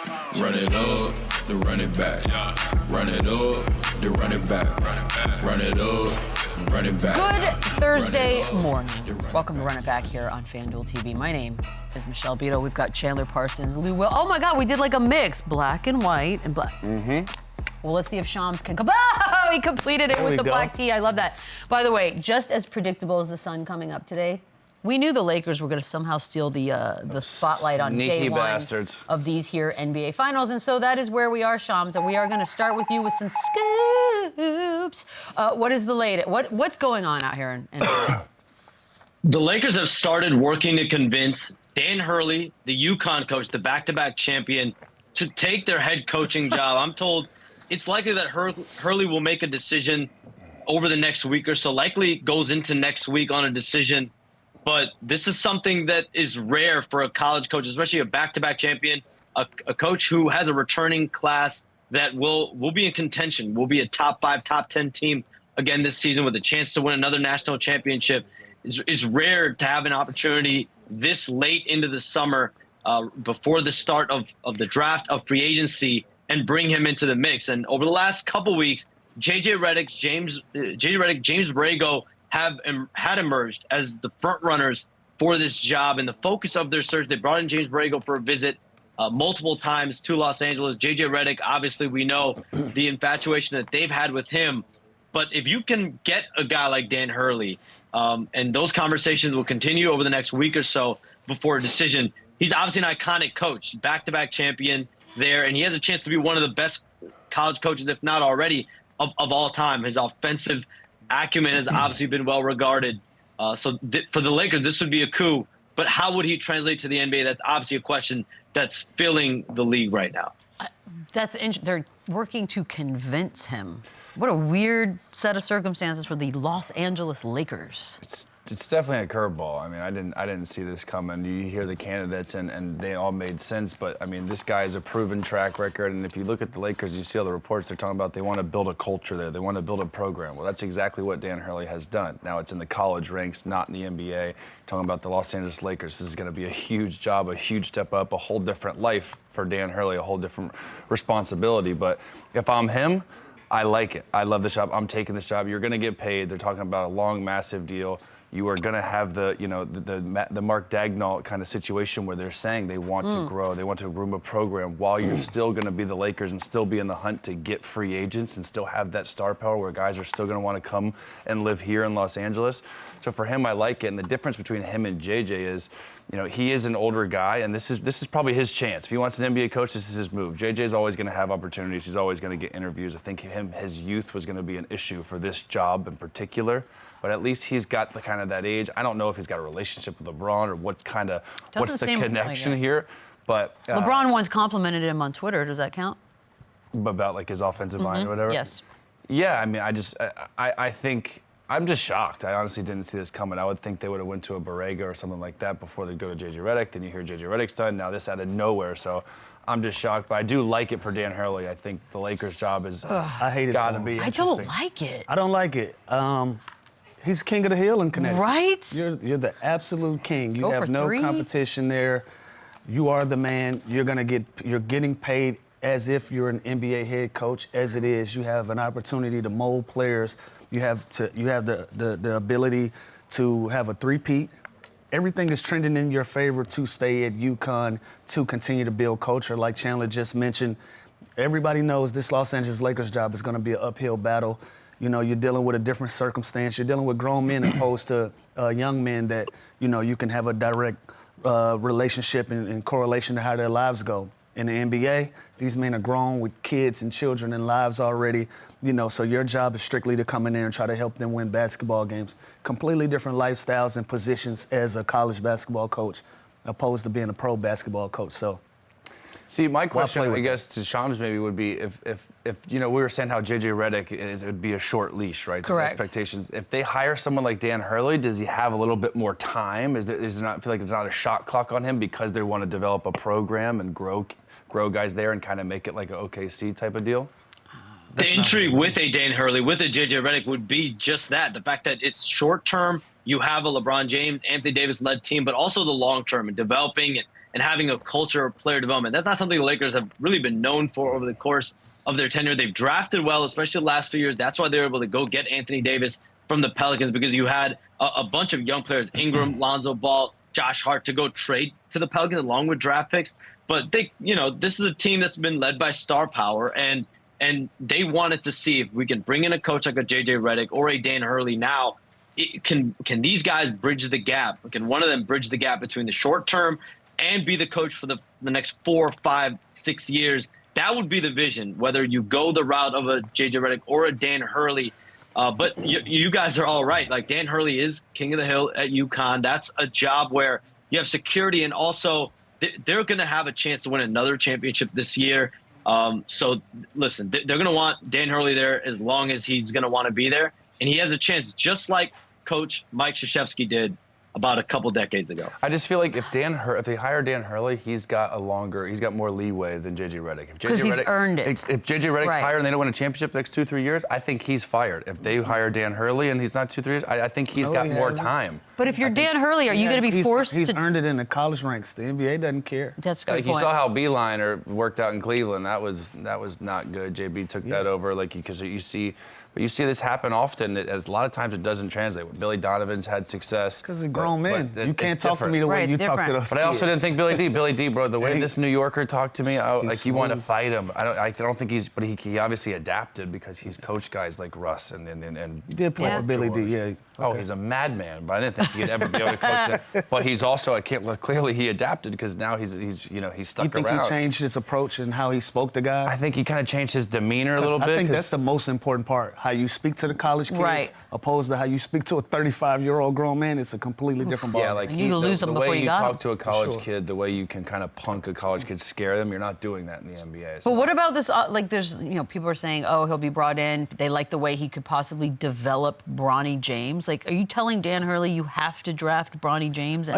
Run it up, then run it back. Run it up, then run it back. Run it up, run it back. Good Thursday morning. Welcome to Run It Back here on FanDuel TV. My name is Michelle Beadle. We've got Chandler Parsons, Lou Will. Oh my God, we did like a mix, black and white and black. Well, let's see if Shams can come. Oh, he completed it with the black tee. I love that. By the way, just as predictable as the sun coming up today, we knew the Lakers were going to somehow steal the spotlight on day one of these here NBA Finals, and so that is where we are, Shams, and we are going to start with you with some scoops. What is the latest? What's going on out here in The Lakers have started working to convince Dan Hurley, the UConn coach, the back-to-back champion, to take their head coaching job. I'm told it's likely that Hurley will make a decision over the next week or so, likely goes into next week on a decision. But this is something that is rare for a college coach, especially a back-to-back champion, a coach who has a returning class that will be in contention, will be a top 5, top 10 team again this season with a chance to win another national championship. It's rare to have an opportunity this late into the summer before the start of the draft, of free agency, and bring him into the mix. And over the last couple weeks, Redick, James Borrego had emerged as the front runners for this job and the focus of their search. They brought in James Borrego for a visit multiple times to Los Angeles. Redick, obviously we know the infatuation that they've had with him. But if you can get a guy like Dan Hurley, and those conversations will continue over the next week or so before a decision, he's obviously an iconic coach, back-to-back champion there, and he has a chance to be one of the best college coaches, if not already, of all time. His offensive acumen has obviously been well regarded. So for the Lakers, this would be a coup. But how would he translate to the NBA? That's obviously a question that's filling the league right now. They're working to convince him. What a weird set of circumstances for the Los Angeles Lakers. It's definitely a curveball. I mean, I didn't see this coming. You hear the candidates and they all made sense, but I mean, this guy has a proven track record, and if you look at the Lakers, you see all the reports they're talking about. They want to build a culture there. They want to build a program. Well, that's exactly what Dan Hurley has done. Now it's in the college ranks, not in the NBA. Talking about the Los Angeles Lakers, this is going to be a huge job, a huge step up, a whole different life for Dan Hurley, a whole different responsibility. But if I'm him, I like it. I love this job. I'm taking this job. You're going to get paid. They're talking about a long, massive deal. You are going to have the Mark Daigneault kind of situation where they're saying they want to grow, they want to groom a program while you're still going to be the Lakers and still be in the hunt to get free agents and still have that star power where guys are still going to want to come and live here in Los Angeles. So for him, I like it. And the difference between him and JJ is, he is an older guy, and this is probably his chance. If he wants an NBA coach, this is his move. JJ's always going to have opportunities. He's always going to get interviews. I think his youth was going to be an issue for this job in particular. But at least he's got the kind of that age. I don't know if he's got a relationship with LeBron or what's the connection here. But LeBron once complimented him on Twitter. Does that count? About like his offensive mind or whatever? Yes. Yeah, I mean, I think I'm just shocked. I honestly didn't see this coming. I would think they would have went to a Borrego or something like that before they go to JJ Redick. Then you hear JJ Redick's done. Now this out of nowhere. So I'm just shocked. But I do like it for Dan Hurley. I think the Lakers' job is I hate it. Gotta be interesting. I don't like it. I don't like it. He's king of the hill in Connecticut. Right? You're the absolute king. You Go have for no 3. competition there. You are the man. You're getting paid as if you're an NBA head coach. As it is, you have an opportunity to mold players. You have the ability to have a three-peat. Everything is trending in your favor to stay at UConn, to continue to build culture. Like Chandler just mentioned, everybody knows this Los Angeles Lakers job is going to be an uphill battle. You're dealing with a different circumstance. You're dealing with grown men opposed to young men that, you can have a direct relationship and correlation to how their lives go. In the NBA, these men are grown with kids and children and lives already, so your job is strictly to come in there and try to help them win basketball games. Completely different lifestyles and positions as a college basketball coach opposed to being a pro basketball coach. So. See, my question, I guess, to Shams maybe would be if we were saying how JJ Redick it would be a short leash, right? Correct. Expectations. If they hire someone like Dan Hurley, does he have a little bit more time? Does it not feel like there's not a shot clock on him because they want to develop a program and grow guys there and kind of make it like an OKC type of deal? The intrigue with a Dan Hurley, with a JJ Redick would be just that. The fact that it's short term, you have a LeBron James, Anthony Davis-led team, but also the long term and developing and having a culture of player development. That's not something the Lakers have really been known for over the course of their tenure. They've drafted well, especially the last few years. That's why they were able to go get Anthony Davis from the Pelicans, because you had a bunch of young players, Ingram, Lonzo Ball, Josh Hart, to go trade to the Pelicans along with draft picks. But they, this is a team that's been led by star power, and they wanted to see if we can bring in a coach like a JJ Redick or a Dan Hurley now. Can these guys bridge the gap? Can one of them bridge the gap between the short term and be the coach for the next 4, 5, 6 years? That would be the vision, whether you go the route of a JJ Redick or a Dan Hurley. But you guys are all right. Like, Dan Hurley is king of the hill at UConn. That's a job where you have security, and also they're going to have a chance to win another championship this year. So listen, they're going to want Dan Hurley there as long as he's going to want to be there. And he has a chance, just like Coach Mike Krzyzewski did about a couple decades ago. I just feel like if they hire Dan Hurley, he's got more leeway than JJ Redick. Because he's earned it. If JJ Redick's hired and they don't win a championship the next 2-3 years, I think he's fired. If they hire Dan Hurley and he's not 2-3 years, I think he's got more time. But if you're Dan Hurley, are you going to be forced to? He's earned it in the college ranks. The NBA doesn't care. That's a good point. You saw how Beeline worked out in Cleveland. That was not good. JB took that over, because you see this happen often. A lot of times it doesn't translate. Billy Donovan's had success. Because they're grown men. You can't talk to different. me the way you talk to those But I also didn't think Billy D, bro, the way this New Yorker talked to me, you want to fight him. I don't think but he obviously adapted because he's coached guys like Russ and You did play for Billy D, yeah. Oh, he's a madman, but I didn't think he'd ever be able to coach him. But he's also, clearly he adapted, because now he's stuck around. You think he changed his approach and how he spoke to guys? I think he kind of changed his demeanor a little bit. I think that's the most important part. How you speak to the college kids, opposed to how you speak to a 35-year-old grown man. It's a completely different ball. You can lose them before you got them. The way you talk to a college kid, the way you can kind of punk a college kid, scare them, you're not doing that in the NBA. But what about this? There's, people are saying, he'll be brought in. They like the way he could possibly develop Bronny James. Are you telling Dan Hurley you have to draft Bronny James?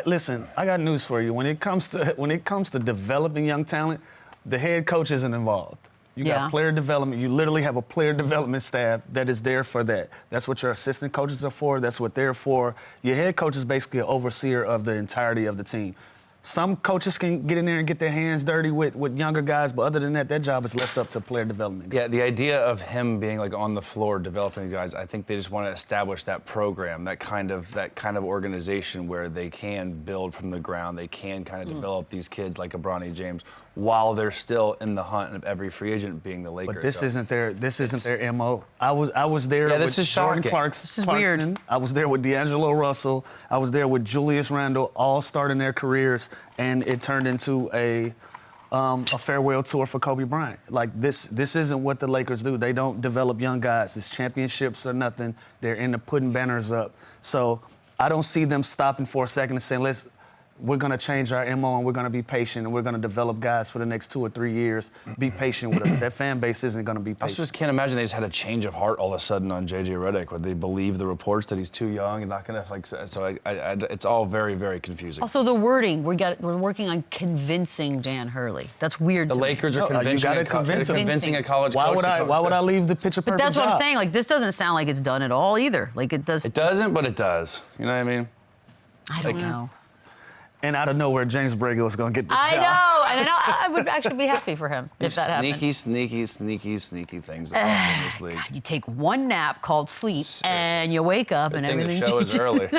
Listen, I got news for you. When it comes to developing young talent, the head coach isn't involved. You got player development. You literally have a player development staff that is there for that. That's what your assistant coaches are for. That's what they're for. Your head coach is basically an overseer of the entirety of the team. Some coaches can get in there and get their hands dirty with younger guys, but other than that, that job is left up to player development. Yeah, the idea of him being on the floor developing these guys, I think they just want to establish that program, that kind of organization where they can build from the ground, they can kind of develop these kids like a Bronny James while they're still in the hunt of every free agent being the Lakers. But this isn't their MO. I was there with Jordan Clarkson. This is weird. I was there with D'Angelo Russell. I was there with Julius Randle, all starting their careers, and it turned into a farewell tour for Kobe Bryant. This isn't what the Lakers do. They don't develop young guys. It's championships or nothing. They're into putting banners up. So I don't see them stopping for a second and saying, we're going to change our MO and we're going to be patient and we're going to develop guys for the next 2 or 3 years. Be patient with us. That fan base isn't going to be patient. I just can't imagine they just had a change of heart all of a sudden on JJ Redick, where they believe the reports that he's too young and not going to So it's all very, very confusing. Also, the wording, we're working on convincing Dan Hurley. That's weird. The Lakers are convincing a college coach. Why would I leave the picture perfect But that's what job? I'm saying. This doesn't sound like it's done at all either. It does. It doesn't, but it does. You know what I mean? I don't know. And out of nowhere, James Bregel is going to get this job. I know. I would actually be happy for him if that happened. Sneaky things in this league. You take one nap called sleep, and you wake up, and everything the show is early.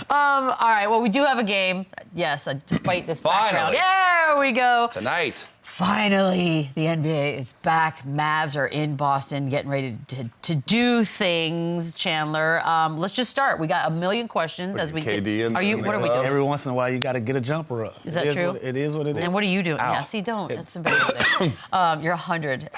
All right. Well, we do have a game. Yes, despite this background. There we go. Tonight. Finally, the NBA is back. Mavs are in Boston getting ready to do things, Chandler. Let's just start. We got a million questions as we KD get. what are we doing? Every once in a while, you got to get a jumper up. Is that true? It is what it is. And what are you doing? Ow. Yeah, see, don't. That's embarrassing. You're 100.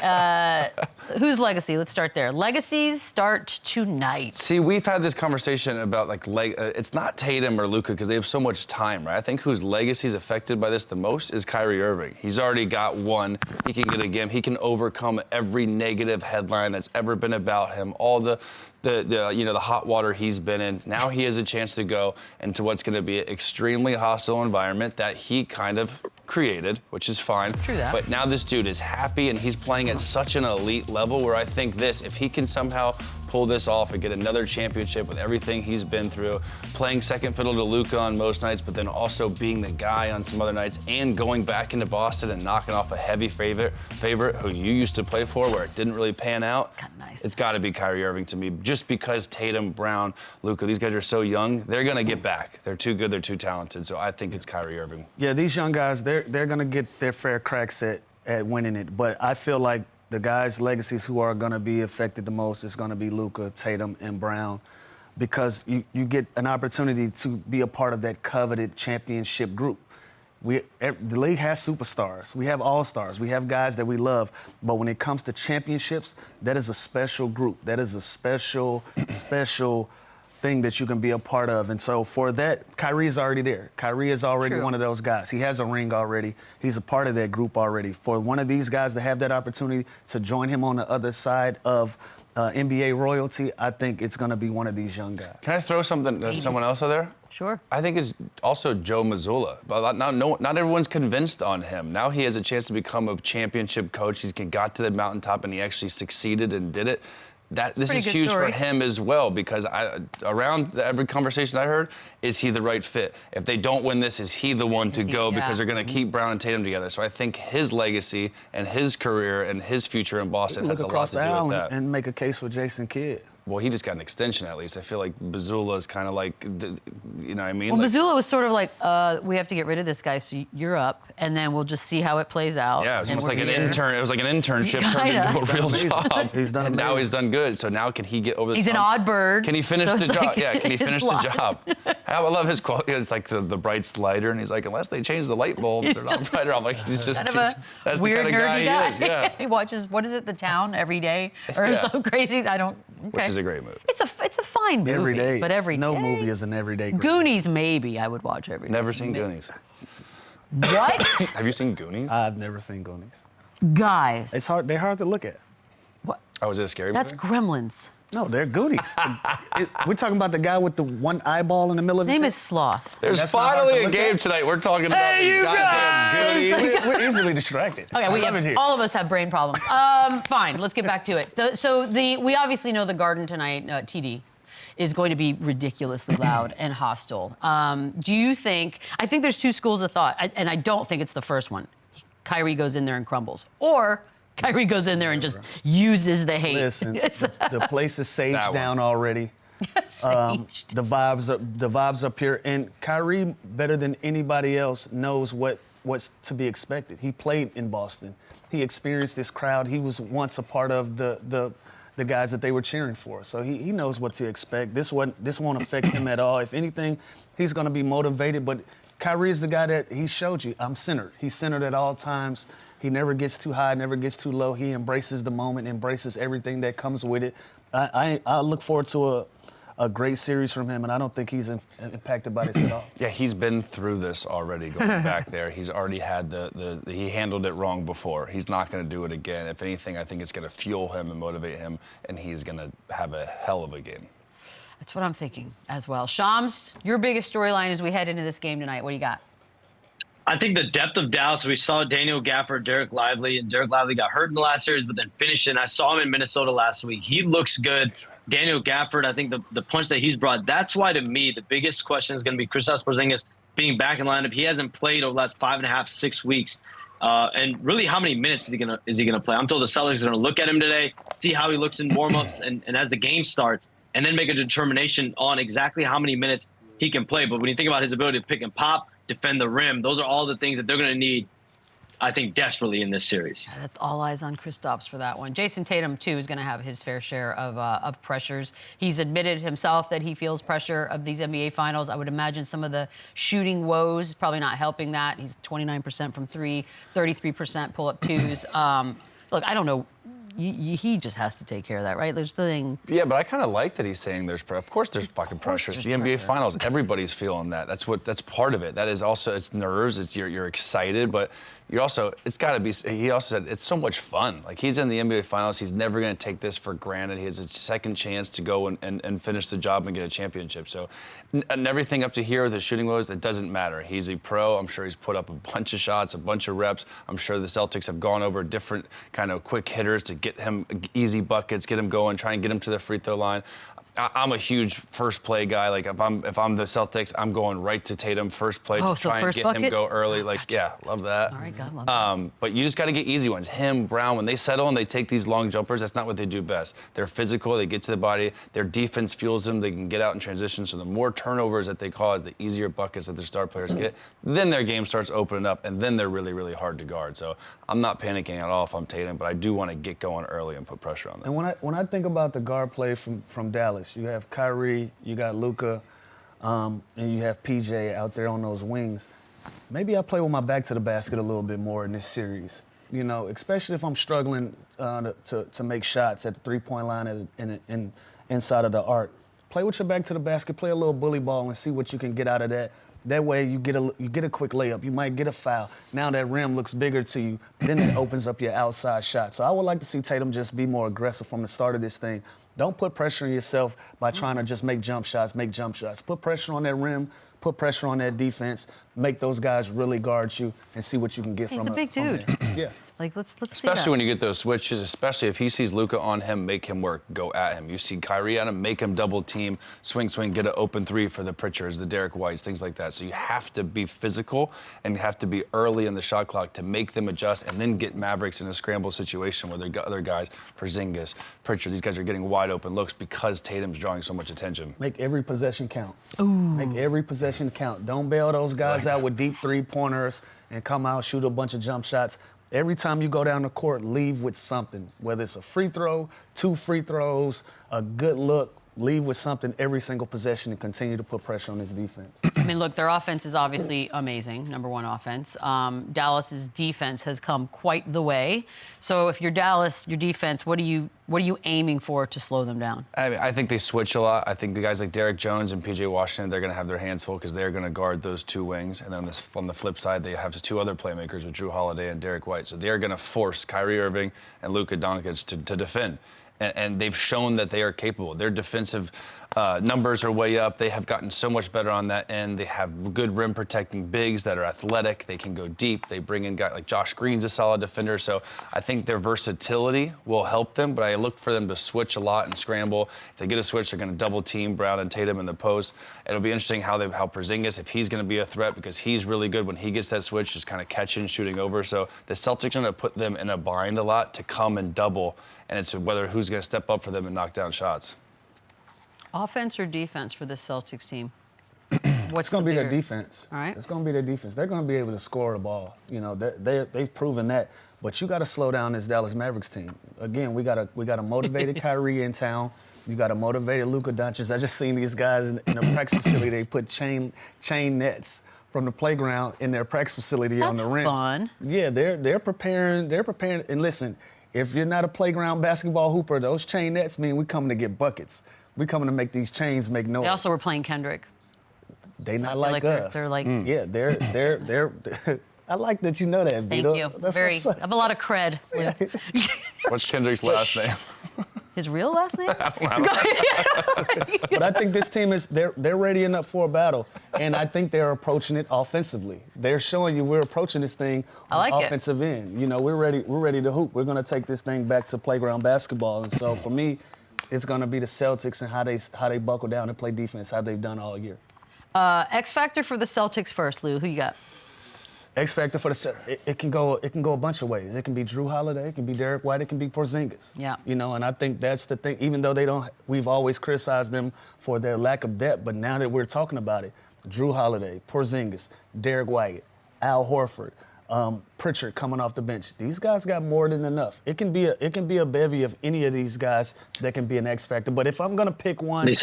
Whose legacy? Let's start there. Legacies start tonight. See, we've had this conversation about it's not Tatum or Luka because they have so much time, right? I think whose legacy is affected by this the most is Kyrie Irving. He's already got one. He can get a game. He can overcome every negative headline that's ever been about him. All the hot water he's been in. Now he has a chance to go into what's going to be an extremely hostile environment that he kind of created, which is fine. True that. But now this dude is happy and he's playing at such an elite level where I think if he can somehow pull this off and get another championship with everything he's been through, playing second fiddle to Luka on most nights, but then also being the guy on some other nights and going back into Boston and knocking off a heavy favorite who you used to play for where it didn't really pan out. God, nice. It's got to be Kyrie Irving to me, just because Tatum, Brown, Luka, these guys are so young. They're going to get back. They're too good. They're too talented. So I think it's Kyrie Irving. Yeah, these young guys, they're going to get their fair cracks at winning it. But I feel like the guys' legacies who are going to be affected the most is going to be Luka, Tatum, and Brown, because you get an opportunity to be a part of that coveted championship group. The league has superstars. We have all-stars. We have guys that we love. But when it comes to championships, that is a special group. That is a special thing that you can be a part of. And so for that, Kyrie is already there. Kyrie is already one of those guys. He has a ring already. He's a part of that group already. For one of these guys to have that opportunity to join him on the other side of NBA royalty, I think it's going to be one of these young guys. Can I throw something someone else out there? Sure. I think it's also Joe Mazzulla. But not everyone's convinced on him. Now he has a chance to become a championship coach. He got to the mountaintop and he actually succeeded and did it. This is huge for him as well, because around every conversation I heard, is he the right fit? If they don't win this, is he the one to go? Because they're going to keep Brown and Tatum together. So I think his legacy and his career and his future in Boston has a lot to do with that. And make a case for Jason Kidd. Well, he just got an extension at least. I feel like Mazzulla is kind of like, you know what I mean? Well, Mazzulla was sort of like, we have to get rid of this guy, so you're up, and then we'll just see how it plays out. Yeah, it was almost like an intern. It was like an intinternip turned into a real job. He's done and now he's done good. So now can he get over this? He's an odd bird. Can he finish the job? Like, yeah, can he finish the job? I love his quote. It's like the bright slider, and he's like, unless they change the light bulbs, they're not brighter. I'm like, he's just kind of that's weird, the kind of guy he is. Yeah. He watches, what is it, The Town every day, or some crazy. I don't. Okay. Which is a great movie. It's a fine movie. Every day. But every no day. movie is an everyday. Goonies, maybe I would watch every day. Never seen Goonies. What? Have you seen Goonies? I've never seen Goonies. Guys. It's hard. They're hard to look at. What? Oh, is it a scary That's movie? Gremlins. No, they're Goonies. We're talking about the guy with the one eyeball in the middle of His name his is Sloth. There's That's not hard to finally a look game at. tonight. We're talking about these goddamn Goonies. We're easily distracted. Okay, all of us have brain problems. Fine, let's get back to it. We obviously know the Garden tonight, TD, is going to be ridiculously loud and hostile. Do you think, I think there's two schools of thought, and I don't think it's the first one. Kyrie goes in there and crumbles. Or Kyrie goes in there and just uses the hate. Listen, the place is saged down already. Saged. The vibes up here, and Kyrie, better than anybody else, knows what's to be expected. He played in Boston. He experienced this crowd. He was once a part of the guys that they were cheering for. So he knows what to expect. This won't affect him at all. If anything, he's going to be motivated. But Kyrie is the guy that he showed you. I'm centered. He's centered at all times. He never gets too high, never gets too low. He embraces the moment, embraces everything that comes with it. I look forward to a great series from him, and I don't think he's impacted by this at all. Yeah, he's been through this already, going back there. He's already had he handled it wrong before. He's not going to do it again. If anything, I think it's going to fuel him and motivate him, and he's going to have a hell of a game. That's what I'm thinking as well. Shams, your biggest storyline as we head into this game tonight. What do you got? I think the depth of Dallas, we saw Daniel Gafford, Derek Lively, and Derek Lively got hurt in the last series, but then finished it. And I saw him in Minnesota last week. He looks good. Daniel Gafford, I think the punch that he's brought, that's why to me the biggest question is going to be Kristaps Porzingis being back in lineup. He hasn't played over the last 5.5, 6 weeks. And really, how many minutes is he gonna play? I'm told the Celtics are going to look at him today, see how he looks in warmups, and as the game starts, and then make a determination on exactly how many minutes he can play. But when you think about his ability to pick and pop, defend the rim, those are all the things that they're going to need, I think, desperately in this series. Yeah, that's all eyes on Kristaps for that one. Jason Tatum, too, is going to have his fair share of pressures. He's admitted himself that he feels pressure of these NBA Finals. I would imagine some of the shooting woes probably not helping that. He's 29% from three, 33% pull-up twos. Look, I don't know. He just has to take care of that, right? There's the thing. Yeah, but I kind of like that he's saying there's pressure. Of course there's fucking pressure. It's the NBA Finals. Everybody's feeling that. That's part of it. That is also, it's nerves. It's you're excited, but you're also, it's got to be, he also said it's so much fun. Like, he's in the NBA Finals. He's never going to take this for granted. He has a second chance to go and finish the job and get a championship. So, and everything up to here, the shooting woes, it doesn't matter. He's a pro. I'm sure he's put up a bunch of shots, a bunch of reps. I'm sure the Celtics have gone over different kind of quick hitters to get him easy buckets, get him going, try and get him to the free throw line. I'm a huge first play guy. Like if I'm the Celtics, I'm going right to Tatum first play to try and get him go early. Like, yeah, love that. All right, God, love that. But you just got to get easy ones. Him, Brown, when they settle and they take these long jumpers, that's not what they do best. They're physical, they get to the body, their defense fuels them, they can get out in transition. So the more turnovers that they cause, the easier buckets that their star players get, then their game starts opening up, and then they're really, really hard to guard. So I'm not panicking at all if I'm Tatum, but I do want to get going early and put pressure on them. And when I think about the guard play from Dallas, you have Kyrie, you got Luka, and you have PJ out there on those wings. Maybe I play with my back to the basket a little bit more in this series. You know, especially if I'm struggling to make shots at the three-point line and inside of the arc. Play with your back to the basket, play a little bully ball, and see what you can get out of that. That way you get a quick layup. You might get a foul. Now that rim looks bigger to you. Then it opens up your outside shot. So I would like to see Tatum just be more aggressive from the start of this thing. Don't put pressure on yourself by trying to just make jump shots. Put pressure on that rim. Put pressure on that defense. Make those guys really guard you and see what you can get from it. He's a big dude. Yeah. Like, let's see that. Especially when you get those switches, especially if he sees Luka on him, make him work, go at him. You see Kyrie at him, make him double team, swing, get an open three for the Pritchards, the Derek Whites, things like that. So you have to be physical and you have to be early in the shot clock to make them adjust and then get Mavericks in a scramble situation where they've got other guys, Porzingis, Pritchard, these guys are getting wide open looks because Tatum's drawing so much attention. Make every possession count. Ooh. Make every possession count. Don't bail those guys out with deep three-pointers and come out, shoot a bunch of jump shots. Every time you go down the court, leave with something. Whether it's a free throw, 2 free throws, a good look, leave with something every single possession and continue to put pressure on this defense. I mean, look, their offense is obviously amazing, #1 offense. Dallas's defense has come quite the way. So if you're Dallas, your defense, what are you aiming for to slow them down? I think they switch a lot. I think the guys like Derek Jones and PJ Washington, they're going to have their hands full because they're going to guard those 2 wings. And then on the flip side, they have 2 other playmakers with Drew Holiday and Derek White. So they're going to force Kyrie Irving and Luka Doncic to defend. And they've shown that they are capable. Their defensive numbers are way up. They have gotten so much better on that end. They have good rim protecting bigs that are athletic. They can go deep. They bring in guys like Josh Green's a solid defender. So I think their versatility will help them, but I look for them to switch a lot and scramble. If they get a switch, they're going to double team Brown and Tatum in the post. It'll be interesting how Porzingis, if he's going to be a threat, because he's really good when he gets that switch, just kind of catching, shooting over. So the Celtics are going to put them in a bind a lot to come and double, and it's whether who's going to step up for them and knock down shots. Offense or defense for this Celtics team? It's going to be their defense. All right. It's going to be their defense. They're going to be able to score the ball. You know, they've proven that. But you got to slow down this Dallas Mavericks team. Again, we got a motivated Kyrie in town. You got a motivated Luka Doncic. I just seen these guys in a practice facility. They put chain nets from the playground in their practice facility on the rims. That's fun. Yeah, they're preparing. They're preparing. And listen, if you're not a playground basketball hooper, those chain nets mean we coming to get buckets. We coming to make these chains make noise. They also were playing Kendrick. They not like us. They're like. Yeah, they're. I like that you know that, Beadle. Thank you. That's I have a lot of cred. What's Kendrick's last name? His real last name? But I think this team they're readying up for a battle, and I think they're approaching it offensively. They're showing you we're approaching this thing on the offensive end. You know, we're ready to hoop. We're going to take this thing back to playground basketball. And so for me, it's going to be the Celtics and how they buckle down and play defense, how they've done all year. X factor for the Celtics first, Lou. Who you got? X factor for it can go a bunch of ways. It can be Drew Holiday, it can be Derek White, it can be Porzingis. Yeah. You know, and I think that's the thing. Even though we've always criticized them for their lack of depth, but now that we're talking about it, Drew Holiday, Porzingis, Derek White, Al Horford, Pritchard coming off the bench. These guys got more than enough. It can be a bevy of any of these guys that can be an X factor. But if I'm gonna pick one, let's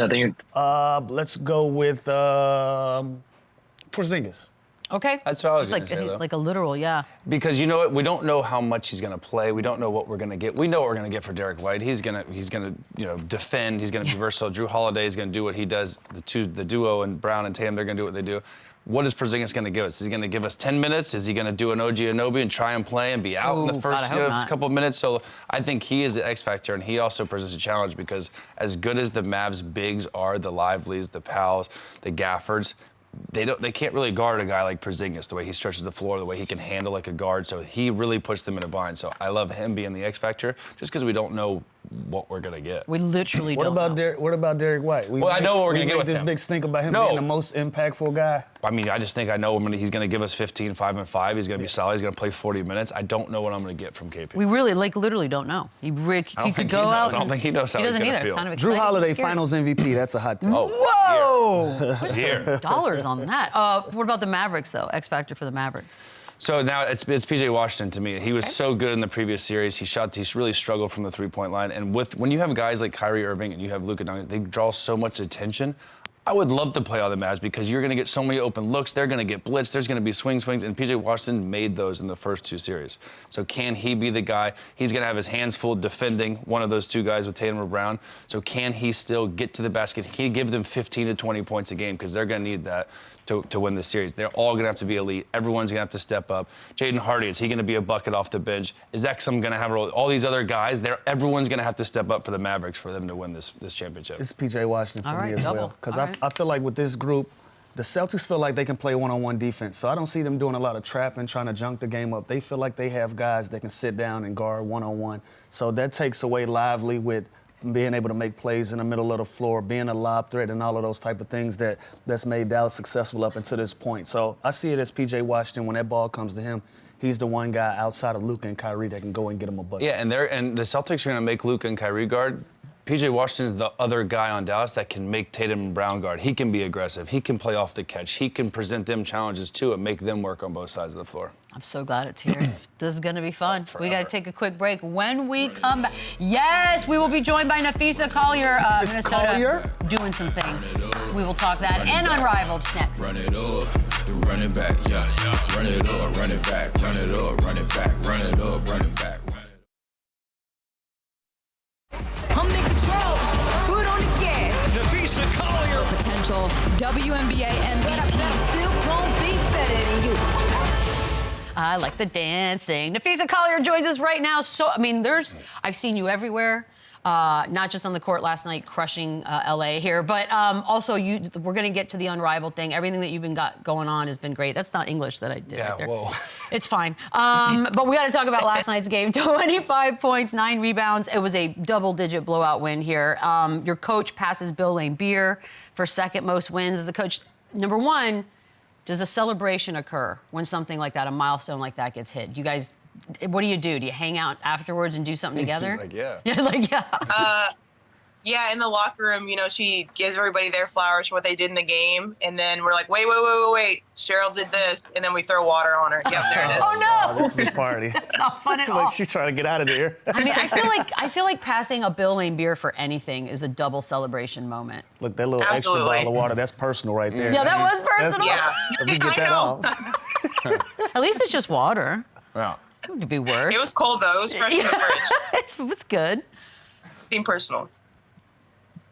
go with Porzingis. Okay. That's what I was going to say, though. Like a literal, yeah. Because you know what? We don't know how much he's going to play. We don't know what we're going to get. We know what we're going to get for Derek White. He's going to defend. He's going to be versatile. Drew Holiday is going to do what he does. The duo and Brown and Tatum, they're going to do what they do. What is Porzingis going to give us? Is he going to give us 10 minutes? Is he going to do an OG Anunoby and try and play and be out in the first couple of minutes? So I think he is the X factor, and he also presents a challenge because as good as the Mavs bigs are, the Liveleys, the Powells, the Gaffords, they can't really guard a guy like Porzingis, the way he stretches the floor, the way he can handle like a guard. So he really puts them in a bind. So I love him being the X factor, just because we don't know what we're gonna get. We literally don't know. What about Derek White? I know what we're gonna get with this him. big stink about him being the most impactful guy. I mean, I just think I know he's gonna give us 15, 5 and 5. He's gonna be solid. He's gonna play 40 minutes. I don't know what I'm gonna get from KP. We really, literally don't know. He could go out. I don't think he knows how he's doesn't gonna either. feel. Kind of Drew exciting. Holiday, Scary. Finals MVP. That's a hot take. Whoa! Here. Dollars on that. What about the Mavericks, though? X factor for the Mavericks. So now it's PJ Washington to me. He was so good in the previous series. He really struggled from the three-point line. And when you have guys like Kyrie Irving and you have Luka Doncic, they draw so much attention. I would love to play all the Mavs because you're going to get so many open looks. They're going to get blitzed. There's going to be swings, and PJ Washington made those in the first 2 series. So can he be the guy? He's going to have his hands full defending one of those 2 guys with Tatum or Brown. So can he still get to the basket? Can he give them 15 to 20 points a game? Because they're going to need that to win this series. They're all going to have to be elite. Everyone's going to have to step up. Jaden Hardy, is he going to be a bucket off the bench? Is Exum going to have a role? All these other guys, everyone's going to have to step up for the Mavericks for them to win this championship. It's PJ Washington for me as well. Because All right. I feel like with this group, the Celtics feel like they can play one-on-one defense. So I don't see them doing a lot of trapping, trying to junk the game up. They feel like they have guys that can sit down and guard one-on-one. So that takes away Lively with being able to make plays in the middle of the floor, being a lob threat, and all of those type of things that's made Dallas successful up until this point. So I see it as PJ Washington. When that ball comes to him, he's the one guy outside of Luka and Kyrie that can go and get him a bucket. Yeah, and the Celtics are going to make Luka and Kyrie guard. PJ Washington's the other guy on Dallas that can make Tatum and Brown guard. He can be aggressive. He can play off the catch. He can present them challenges too and make them work on both sides of the floor. I'm so glad it's here. This is going to be fun. We got to take a quick break. When we come back, yes, we will be joined by Napheesa Collier, Minnesota, Collier? Doing some things. We will talk that and Unrivaled next. Run it up, run it back, yeah. Run it up, run it back, run it up, run it back, run it up, run it back. I'm in control. Foot on the gas. Napheesa Collier. Potential WNBA MVP. Still gon' be better than you. I like the dancing. Napheesa Collier joins us right now. So, I mean, I've seen you everywhere, not just on the court last night, crushing LA here, but also we're going to get to the Unrivaled thing. Everything that you've been got going on has been great. That's not English that I did right there. Whoa. It's fine. But we got to talk about last night's game. 25 points, 9 rebounds. It was a double-digit blowout win here. Your coach passes Bill Laimbeer for second most wins as a coach. Number one, does a celebration occur when something like that, a milestone like that, gets hit? What do? Do you hang out afterwards and do something together? He's like, yeah. Yeah, like, yeah. Yeah, in the locker room, she gives everybody their flowers for what they did in the game, and then we're like, wait, Cheryl did this, and then we throw water on her. Yep, there it is. Oh no! This is a party. It's not fun at all. Like she's trying to get out of there. I mean, I feel like passing a Bill Laimbeer for anything is a double celebration moment. Look, that little Absolutely. extra bottle of water, that's personal right there. Yeah, that was personal. Yeah. If we get I that know. off. At least it's just water. Yeah. It would be worse. It was cold, though. It was fresh from the fridge. It's good. Seemed personal.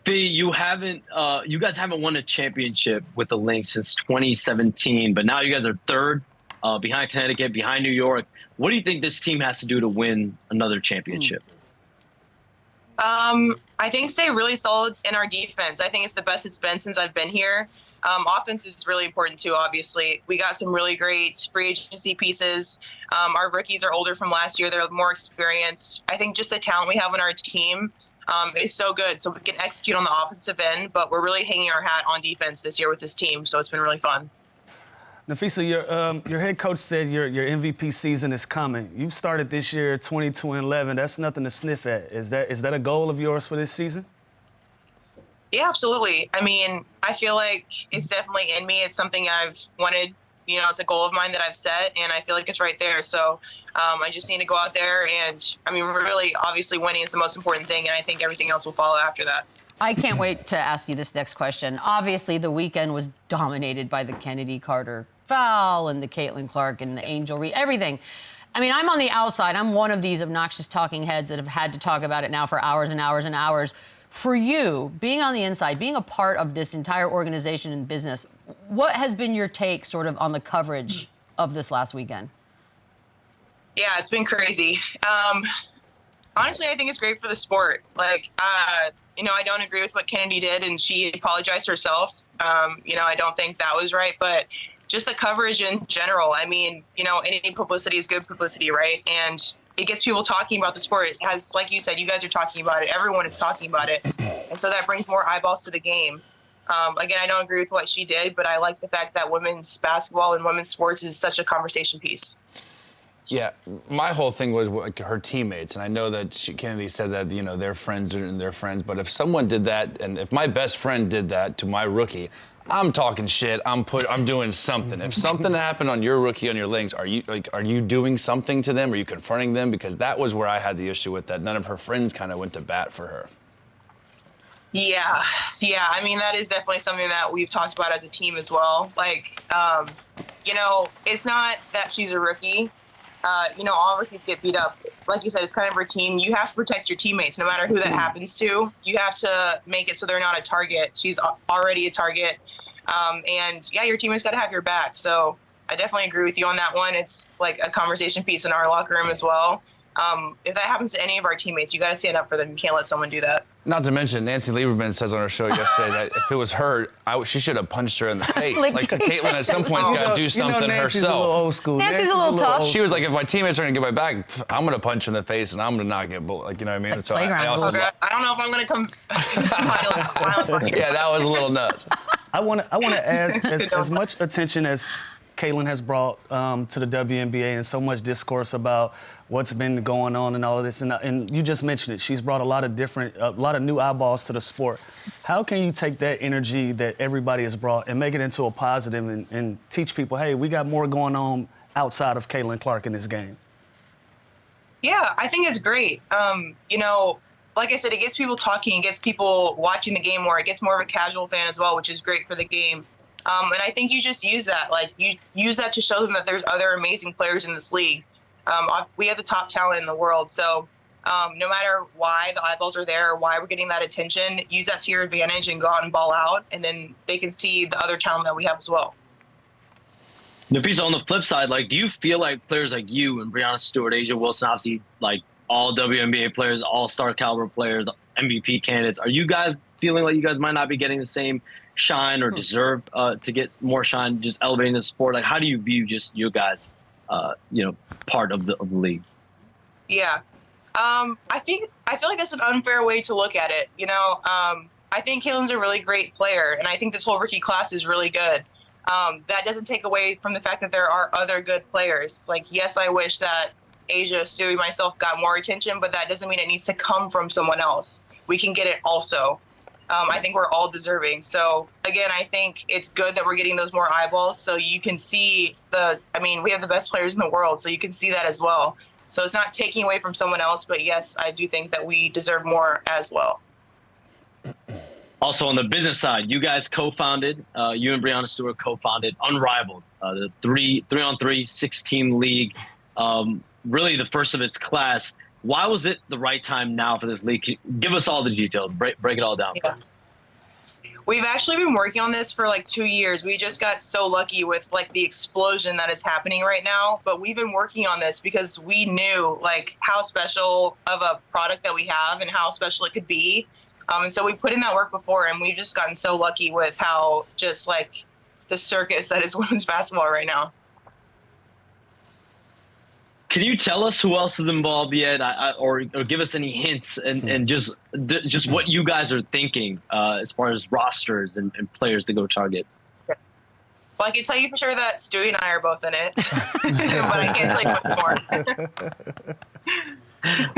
You guys haven't won a championship with the Lynx since 2017, but now you guys are third behind Connecticut, behind New York. What do you think this team has to do to win another championship? I think stay really solid in our defense. I think it's the best it's been since I've been here. Offense is really important too, obviously. We got some really great free agency pieces. Our rookies are older from last year. They're more experienced. I think just the talent we have on our team is so good. So we can execute on the offensive end, but we're really hanging our hat on defense this year with this team. So it's been really fun. Napheesa, your head coach said your MVP season is coming. You've started this year 22-11. That's nothing to sniff at. Is that a goal of yours for this season? Yeah, absolutely. I mean, I feel like it's definitely in me. It's something I've wanted, it's a goal of mine that I've set, and I feel like it's right there. So I just need to go out there and, really, obviously winning is the most important thing, and I think everything else will follow after that. I can't wait to ask you this next question. Obviously, the weekend was dominated by the Kennedy Carter foul and the Caitlin Clark and the Angel Reed, everything. I'm on the outside. I'm one of these obnoxious talking heads that have had to talk about it now for hours and hours and hours. For you, being on the inside, being a part of this entire organization and business, what has been your take sort of on the coverage of this last weekend? Yeah, it's been crazy. Honestly, I think it's great for the sport. Like, you know, I don't agree with what Kennedy did, and she apologized herself. You know, I don't think that was right, but just the coverage in general. I mean, you know, any publicity is good publicity, right? And it gets people talking about the sport. It has, like you said, you guys are talking about it. Everyone is talking about it. And so that brings more eyeballs to the game. Again, I don't agree with what she did, but I like the fact that women's basketball and women's sports is such a conversation piece. Yeah, my whole thing was like her teammates, and I know that Kennedy said that, you know, they're friends and they're friends, but if someone did that, and if my best friend did that to my rookie, I'm talking shit. I'm doing something. If something happened on your rookie on your links, are you doing something to them? Are you confronting them? Because that was where I had the issue with that. None of her friends kind of went to bat for her. Yeah. I mean, that is definitely something that we've talked about as a team as well. Like, you know, it's not that she's a rookie. You know, all rookies get beat up. Like you said, it's kind of her team. You have to protect your teammates, no matter who that happens to. You have to make it so they're not a target. She's already a target. And yeah, your teammates got to have your back. So I definitely agree with you on that one. It's like a conversation piece in our locker room as well. If that happens to any of our teammates, you got to stand up for them. You can't let someone do that. Not to mention, Nancy Lieberman says on her show yesterday that if it was her, she should have punched her in the face. Like Caitlin at some point's got to do something Nancy's herself. A little old school. Nancy's a little tough. She was like, if my teammates are gonna get my back, I'm gonna punch in the face and I'm gonna not get bullied. Like, you know what I mean? Like So playground I also, rules. I don't know if I'm going to come violence on you. yeah, that was a little nuts. I want to ask as much attention as Caitlin has brought to the WNBA and so much discourse about what's been going on and all of this. And you just mentioned it. She's brought a lot of new eyeballs to the sport. How can you take that energy that everybody has brought and make it into a positive and teach people, hey, we got more going on outside of Caitlin Clark in this game? Yeah, I think it's great. You know, like I said, it gets people talking, it gets people watching the game more. It gets more of a casual fan as well, which is great for the game. And I think you just use that. Like, you use that to show them that there's other amazing players in this league. We have the top talent in the world. So no matter why the eyeballs are there or why we're getting that attention, use that to your advantage and go out and ball out. And then they can see the other talent that we have as well. Napheesa, on the flip side, like, do you feel like players like you and Breanna Stewart, Asia Wilson, obviously, like, all WNBA players, all-star caliber players, MVP candidates, are you guys feeling like you guys might not be getting the same shine or deserve to get more shine, just elevating the sport? Like, how do you view just you guys, you know, part of the league? Yeah. I feel like that's an unfair way to look at it. You know, I think Caitlin's a really great player, and I think this whole rookie class is really good. That doesn't take away from the fact that there are other good players. Like, yes, I wish that Asia, Stewie, myself got more attention, but that doesn't mean it needs to come from someone else. We can get it also. I think we're all deserving. So, again, I think it's good that we're getting those more eyeballs so you can see we have the best players in the world, so you can see that as well. So it's not taking away from someone else, but yes, I do think that we deserve more as well. Also, on the business side, you guys co-founded, you and Breanna Stewart co-founded Unrivaled, the 3-on-3 6-team league, really the first of its class. Why was it the right time now for this league? Give us all the details. Break it all down for us. We've actually been working on this for like 2 years. We just got so lucky with like the explosion that is happening right now. But we've been working on this because we knew like how special of a product that we have and how special it could be. And so we put in that work before, and we've just gotten so lucky with how just like the circus that is women's basketball right now. Can you tell us who else is involved yet, or give us any hints and just what you guys are thinking as far as rosters and players to go target? Well, I can tell you for sure that Stewie and I are both in it, but I can't tell you much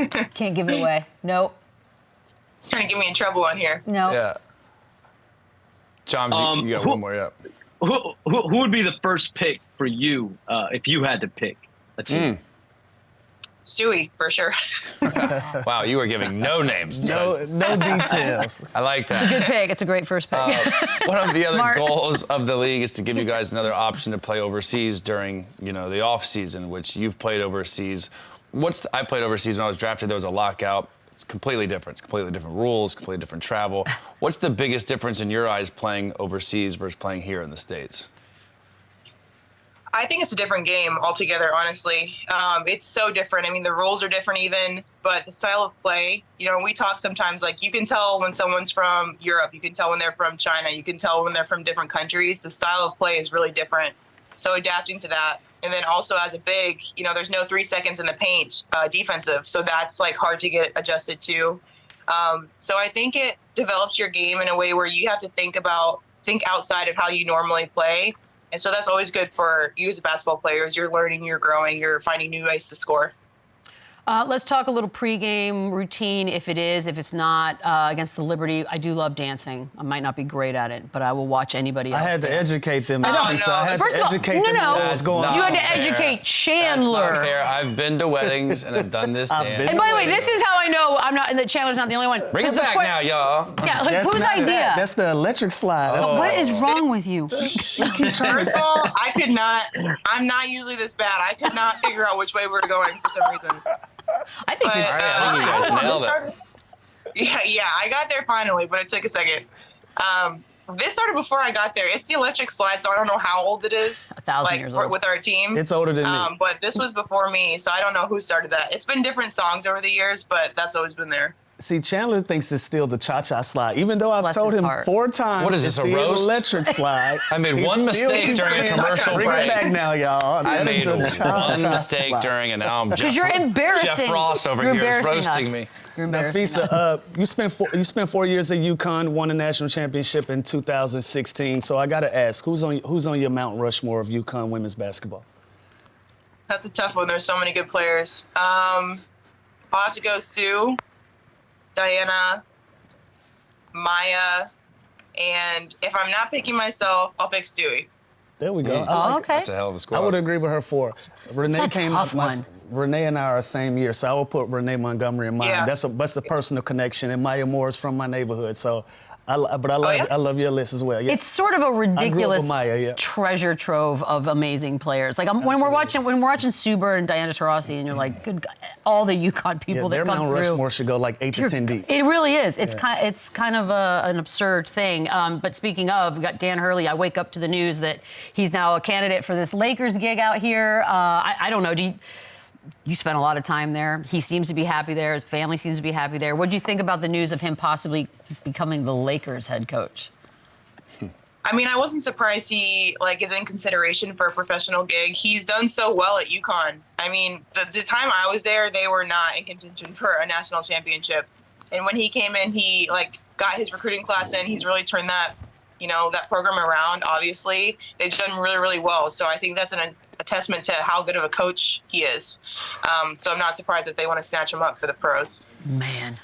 more. Can't give it away. Nope. Trying to get me in trouble on here. No. Yeah. John, you got one more, yeah. Who would be the first pick for you if you had to pick a team? Stewie, for sure. Wow, you were giving no names. No details. I like that. It's a good pick. It's a great first pick. One of the other Smart. goals of the league is to give you guys another option to play overseas during, the off season, which you've played overseas. I played overseas when I was drafted. There was a lockout. It's completely different. It's completely different rules, completely different travel. What's the biggest difference in your eyes playing overseas versus playing here in the States? I think it's a different game altogether, honestly. It's so different. I mean, the rules are different even, but the style of play, you know, we talk sometimes, like, you can tell when someone's from Europe, you can tell when they're from China, you can tell when they're from different countries. The style of play is really different. So adapting to that. And then also as a big, you know, there's no 3 seconds in the paint defensive. So that's like hard to get adjusted to. So I think it develops your game in a way where you have to think outside of how you normally play. And so that's always good for you as a basketball player. As you're learning, you're growing, you're finding new ways to score. Let's talk a little pregame routine, if it is. If it's not, against the Liberty, I do love dancing. I might not be great at it, but I will watch anybody else I had to dance. educate them. I know. So I had First to of all, educate them on what was going on. You had to fair. educate That's Chandler. not fair. I've been to weddings and I've done this I've dance. been And by the way, this is how I know I'm not, that Chandler's not the only one. Bring us The back que- now, y'all. Yeah, like, That's whose not idea? that. That's the electric slide. That's What is wrong with you? First of all, I'm not usually this bad. I could not figure out which way we were going for some reason. I think But, you I think you guys I don't know, nailed this it. started- Yeah, I got there finally, but it took a second. This started before I got there. It's the electric slide, so I don't know how old it is. 1,000 years old. With our team. It's older than me. But this was before me, so I don't know who started that. It's been different songs over the years, but that's always been there. See, Chandler thinks it's still the cha-cha slide, even though I've Bless told his him heart. 4 times. What is it's this, a the roast? electric slide. I made He one still mistake keeps during a saying, commercial Bring break. it back now, y'all. I That is made the one cha-cha mistake slide. during, and now I'm Because you're embarrassing. Jeff Ross over You're here is embarrassing roasting us. me. You're embarrassing us. Napheesa, you spent 4 years at UConn, won a national championship in 2016. So I got to ask, who's on your Mount Rushmore of UConn women's basketball? That's a tough one. There's so many good players. I'll have to go Sue, Diana, Maya, and if I'm not picking myself, I'll pick Stewie. There we go. I Oh, like it. okay. That's a hell of a squad. I would agree with her 4. Renee That's a came tough up. one. Renee and I are same year, so I will put Renee Montgomery in mine. Yeah. That's a personal connection, and Maya Moore is from my neighborhood. So, I love yeah? I love your list as well. Yeah. It's sort of a ridiculous Maya, yeah. treasure trove of amazing players. Like when we're watching Sue Bird and Diana Taurasi, and you're like, good God, all the UConn people their that come Mount through. Rushmore should go like 8 to 10 deep. It really is. It's kind of an absurd thing. But speaking of, we got Dan Hurley. I wake up to the news that he's now a candidate for this Lakers gig out here. I don't know. You spent a lot of time there. He seems to be happy there. His family seems to be happy there. What do you think about the news of him possibly becoming the Lakers head coach? I mean, I wasn't surprised he is in consideration for a professional gig. He's done so well at UConn. I mean, the time I was there, they were not in contention for a national championship. And when he came in, he got his recruiting class in. He's really turned that program around. Obviously, they've done really, really well. So I think that's a testament to how good of a coach he is. So I'm not surprised that they want to snatch him up for the pros. Man.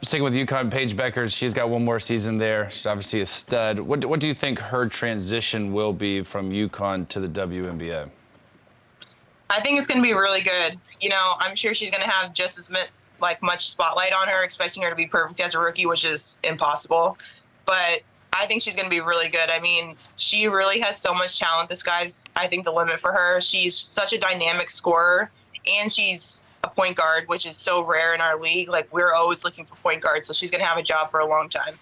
Sticking with UConn, Paige Beckers, she's got one more season there. She's obviously a stud. What do you think her transition will be from UConn to the WNBA? I think it's going to be really good. You know, I'm sure she's going to have just as much spotlight on her, expecting her to be perfect as a rookie, which is impossible. But I think she's going to be really good. I mean, she really has so much talent. The sky's, I think, the limit for her. She's such a dynamic scorer, and she's a point guard, which is so rare in our league. We're always looking for point guards, so she's going to have a job for a long time.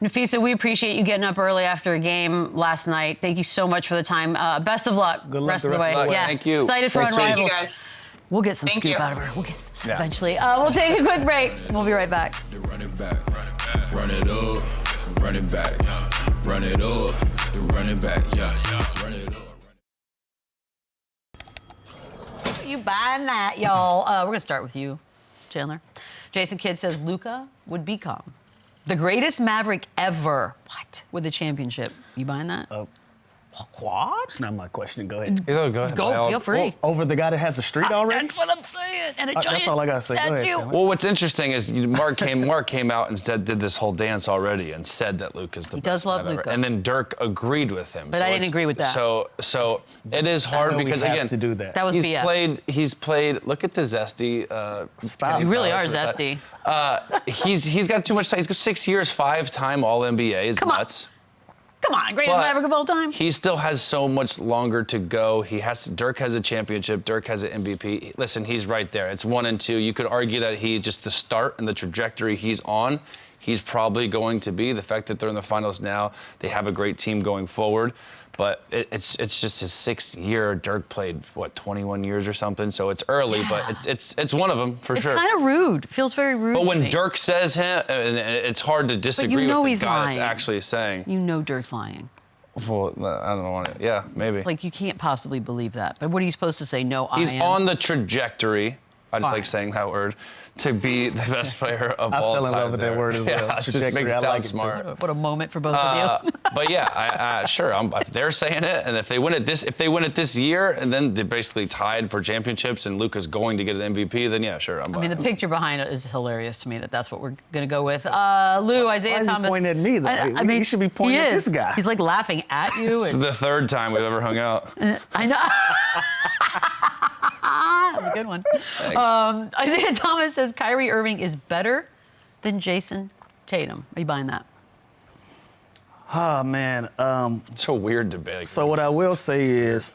Napheesa, we appreciate you getting up early after a game last night. Thank you so much for the time. Best of luck. Good luck rest the of the rest way. of the way. Yeah. Thank you. Excited for Thanks, Paige. Unrivaled. Thank you, guys. We'll get some Thank scoop you. out of her. We'll get some eventually. We'll take a quick break. We'll be right back. Run it back, run it up, run it back, run it up, run it back, run it up. You buying that, y'all? We're gonna start with you, Chandler. Jason Kidd says Luka would become the greatest Maverick ever. What? With a championship. You buying that? What? It's not my question. Go ahead. Go ahead. Go, feel free. Over the guy that has a streak already? That's what I'm saying. And a giant That's all I gotta say. Go ahead, statue. Chandler. Well, what's interesting is Mark came out and did this whole dance already and said that Luka's the best. does love Mav ever. Luka. And then Dirk agreed with him. But I didn't it's- agree with that. So it is hard know we because have again to do that. That was BS. He's played. Look at the zesty. Stop. You really are Powers with zesty. that. He's got too much. He's got 6 years, 5-time All NBA. Is Come on. nuts. Come on, greatest But Maverick of all time. He still has so much longer to go. Dirk has a championship. Dirk has an MVP. Listen, he's right there. It's 1 and 2. You could argue that he's just the start and the trajectory he's on. he's probably going to be. The fact that they're in the finals now, they have a great team going forward. But it's just his 6th year. Dirk played, 21 years or something, so it's early, but it's one of them for sure. It's kind of rude. Feels very rude. But when to me. Dirk says him, and it's hard to disagree with the guy that's actually saying. You know Dirk's lying. Well, I don't want to. Yeah, maybe. Like, you can't possibly believe that. But what are you supposed to say? No, I am. He's on the trajectory. I just like saying that word. To be the best player of all time. I fell in love with that word as well. Yeah, it just makes it sound smart. What a moment for both of you. But yeah, sure. If they're saying it, and if they win it this year, and then they're basically tied for championships, and Luka's going to get an MVP, then yeah, sure. I mean, the picture behind it is hilarious to me. That's what we're gonna go with. Lou, Isaiah Why is Thomas. He pointing at me though. I mean, he should be pointing at this guy. He's like laughing at you. This is the 3rd time we've ever hung out. I know. That's a good one. Isaiah Thomas says Kyrie Irving is better than Jason Tatum. Are you buying that? Oh, man. It's a weird debate. So what I will say is,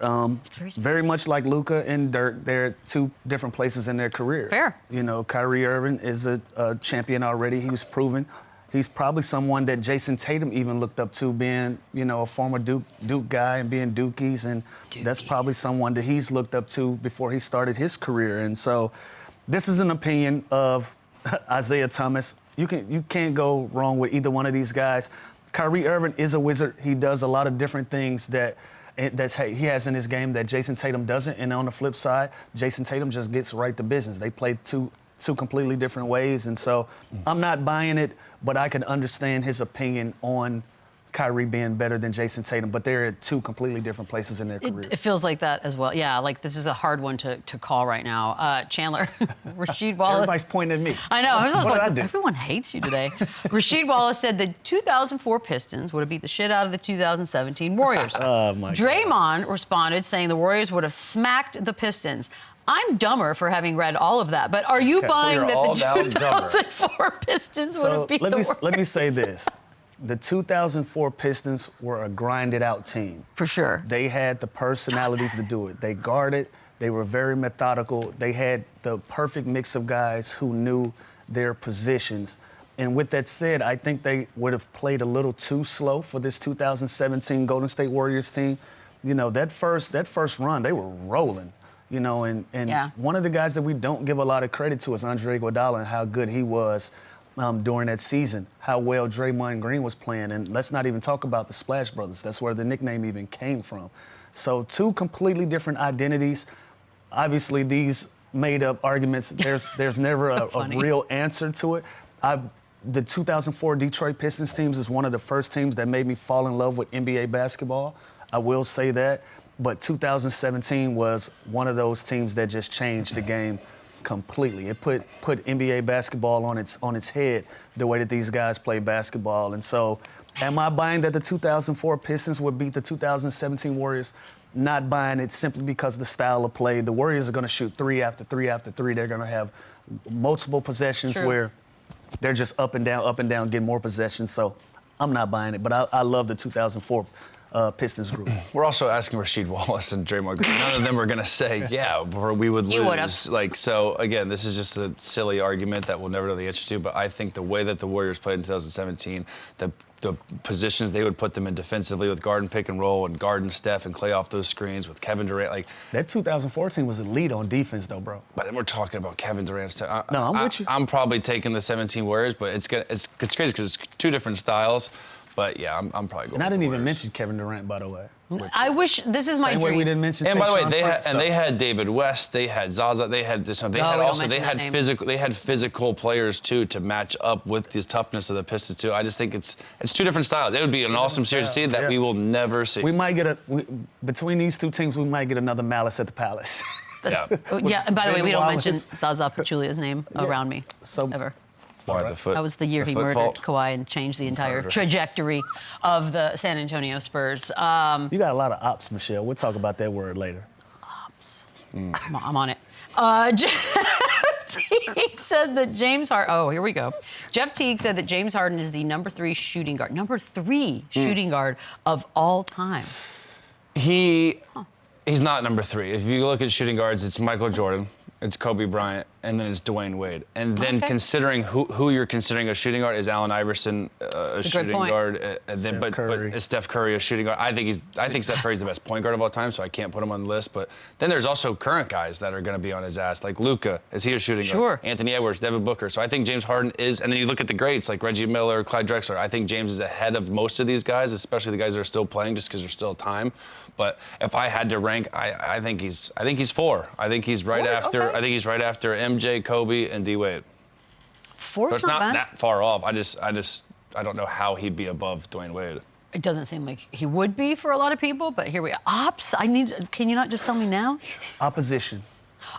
very much like Luka and Dirk, they're at 2 different places in their career. Fair. You know, Kyrie Irving is a champion already. He was proven. He's probably someone that Jason Tatum even looked up to, being, a former Duke guy and being Dukies, and that's probably someone that he's looked up to before he started his career. And so, this is an opinion of Isaiah Thomas. You can't go wrong with either one of these guys. Kyrie Irving is a wizard. He does a lot of different things that he has in his game that Jason Tatum doesn't. And on the flip side, Jason Tatum just gets right to business. They play two completely different ways. And so I'm not buying it, but I can understand his opinion on Kyrie being better than Jason Tatum, but they're at 2 completely different places in their career. It feels like that as well. Yeah, like this is a hard one to call right now. Chandler, Rasheed Wallace. Everybody's pointing at me. I know. What did I do? Everyone hates you today. Rasheed Wallace said the 2004 Pistons would have beat the shit out of the 2017 Warriors. Oh, my God. Draymond responded saying the Warriors would have smacked the Pistons. I'm dumber for having read all of that, but are you buying that the 2004 Pistons would have beat the Warriors? Let me say this. The 2004 Pistons were a grinded-out team. For sure. They had the personalities to do it. They guarded. They were very methodical. They had the perfect mix of guys who knew their positions. And with that said, I think they would have played a little too slow for this 2017 Golden State Warriors team. You know, that first run, they were rolling. You know, and one of the guys that we don't give a lot of credit to is Andre Iguodala and how good he was during that season, how well Draymond Green was playing. And let's not even talk about the Splash Brothers. That's where the nickname even came from. So 2 completely different identities. Obviously, these made-up arguments, there's never a real answer to it. The 2004 Detroit Pistons teams is one of the first teams that made me fall in love with NBA basketball. I will say that. But 2017 was one of those teams that just changed the game completely. It put NBA basketball on its head, the way that these guys play basketball. And so, am I buying that the 2004 Pistons would beat the 2017 Warriors? Not buying it simply because of the style of play. The Warriors are going to shoot 3 after 3 after 3. They're going to have multiple possessions where they're just up and down, get more possessions. So I'm not buying it. But I love the 2004 Pistons group. We're also asking Rasheed Wallace and Draymond Green. None of them are going to say, yeah, we would lose. You would've. So again, this is just a silly argument that we'll never know the answer to. But I think the way that the Warriors played in 2017, the positions they would put them in defensively with guard and pick and roll and guard and Steph and Clay off those screens with Kevin Durant, that 2014 was elite on defense, though, bro. But then we're talking about Kevin Durant's. No, I'm with you. I'm probably taking the 17 Warriors, but it's crazy because it's 2 different styles. But yeah, I'm probably going. And I didn't even Warriors. mention Kevin Durant, by the way. I wish this is my Same dream. way we didn't mention. And by the way, Tayshaun they had David West, they had Zaza, they had this. They had physical players too to match up with the toughness of the Pistons too. I just think it's 2 different styles. It would be an awesome series to see that we will never see. We might get between these 2 teams, we might get another Malice at the Palace. Yeah, and by the way, we don't Wallace. mention Zaza Pachulia's name around me ever. That was the year he murdered Kawhi and changed the entire trajectory of the San Antonio Spurs. You got a lot of ops, Michelle. We'll talk about that word later. Ops. I'm on it. Jeff Teague said that James Harden. Oh, here we go. Jeff Teague said that James Harden is the number 3 shooting guard. Number 3 shooting guard of all time. He's not number 3. If you look at shooting guards, it's Michael Jordan. it's Kobe Bryant, and then it's Dwayne Wade. And then considering who you're considering a shooting guard, is Allen Iverson a shooting guard? And then, but is Steph Curry a shooting guard? I think Steph Curry's the best point guard of all time, so I can't put him on the list. But then there's also current guys that are going to be on his ass, like Luka. Is he a shooting guard? Anthony Edwards, Devin Booker. So I think James Harden is. And then you look at the greats like Reggie Miller, Clyde Drexler. I think James is ahead of most of these guys, especially the guys that are still playing, just because there's still time. But if I had to rank, I think he's 4. I think he's right after. I think he's right after MJ, Kobe, and D Wade. 4's it's not that far off. I don't know how he'd be above Dwayne Wade. It doesn't seem like he would be for a lot of people, but here we are. Ops? Can you not just tell me now? Opposition.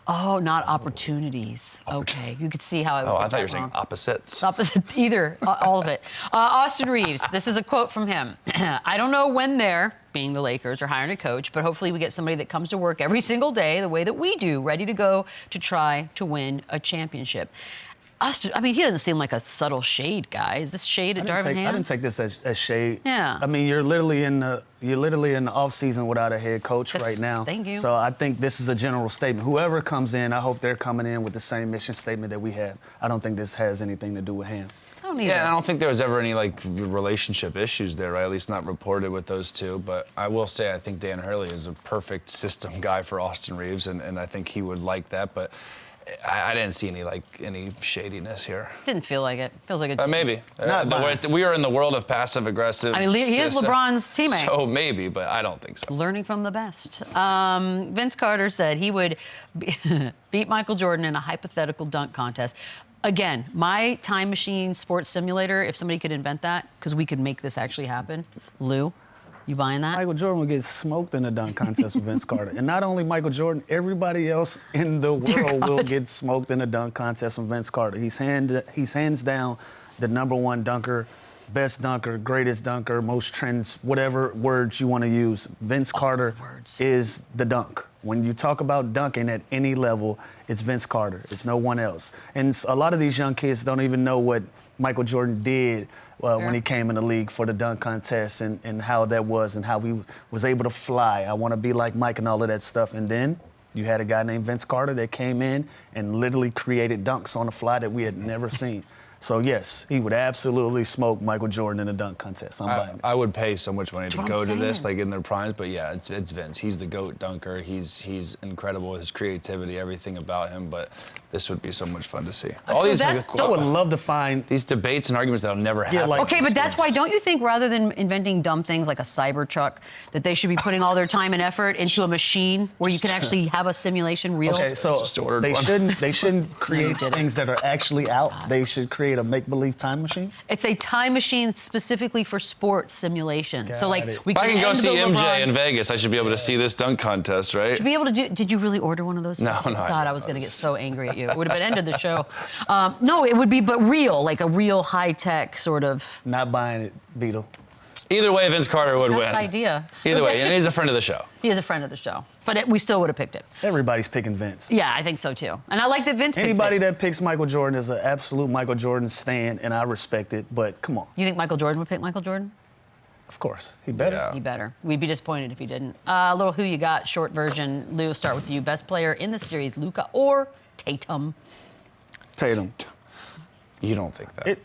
Oh, not opportunities. Okay, you could see how I would. Oh, I thought you were saying opposites. Opposite, either, all of it. Austin Reeves, this is a quote from him. I don't know when they're, being the Lakers, are hiring a coach, but hopefully we get somebody that comes to work every single day the way that we do, ready to go to try to win a championship. Austin, I mean, he doesn't seem like a subtle shade guy. Is this shade at Darvin Ham? I didn't take this as shade. Yeah. I mean, you're literally in the off season without a head coach right now. Thank you. So I think this is a general statement. Whoever comes in, I hope they're coming in with the same mission statement that we have. I don't think this has anything to do with Ham. Yeah, and I don't think there was ever any relationship issues there, right? At least not reported with those two. But I will say I think Dan Hurley is a perfect system guy for Austin Reeves, and I think he would like that. But I didn't see any shadiness here. Didn't feel like it. Feels like it. Maybe. We are in the world of passive aggressive. I mean, he is LeBron's teammate. So maybe, but I don't think so. Learning from the best. Vince Carter said he would beat Michael Jordan in a hypothetical dunk contest. Again, my time machine sports simulator, if somebody could invent that, because we could make this actually happen. Lou, you buying that? Michael Jordan would get smoked in a dunk contest with Vince Carter. And not only Michael Jordan, everybody else in the world will get smoked in a dunk contest with Vince Carter. He's hands down the #1 dunker, best dunker, greatest dunker, most trends, whatever words you want to use. Vince Carter is the dunk. When you talk about dunking at any level, it's Vince Carter. It's no one else. And a lot of these young kids don't even know what Michael Jordan did when he came in the league for the dunk contest and how that was and how he was able to fly. I want to be like Mike and all of that stuff. And then you had a guy named Vince Carter that came in and literally created dunks on the fly that we had never seen. So, yes, he would absolutely smoke Michael Jordan in a dunk contest. I'm buying it. I would pay so much money to go to this, in their primes. But, yeah, it's Vince. He's the GOAT dunker. He's incredible, his creativity, everything about him. But this would be so much fun to see. All these I would love to find these debates and arguments that'll never happen. Okay, but that's why, don't you think rather than inventing dumb things like a Cybertruck, that they should be putting all their time and effort into a machine where you can actually have a simulation real? Okay, so they shouldn't create things that are actually out. They should create a make-believe time machine? It's a time machine specifically for sports simulation. So we if I can go see MJ in Vegas, I should be able to see this dunk contest, right? Should be able to do. Did you really order one of those? No. God, I was going to get so angry at you. It would have been ended the show. No, it would be, but real, like a real high-tech sort of. Not buying it, Beadle. Either way, Vince Carter would win. That's the idea. Either way, and he's a friend of the show. He is a friend of the show, but we still would have picked it. Everybody's picking Vince. Yeah, I think so too. And I like that Vince. Anybody that picks Michael Jordan is an absolute Michael Jordan stan, and I respect it. But come on. You think Michael Jordan would pick Michael Jordan? Of course, he better. Yeah. He better. We'd be disappointed if he didn't. A little who you got, short version. Lou, start with you. Best player in the series, Luka or Tatum? Tatum. You don't think that.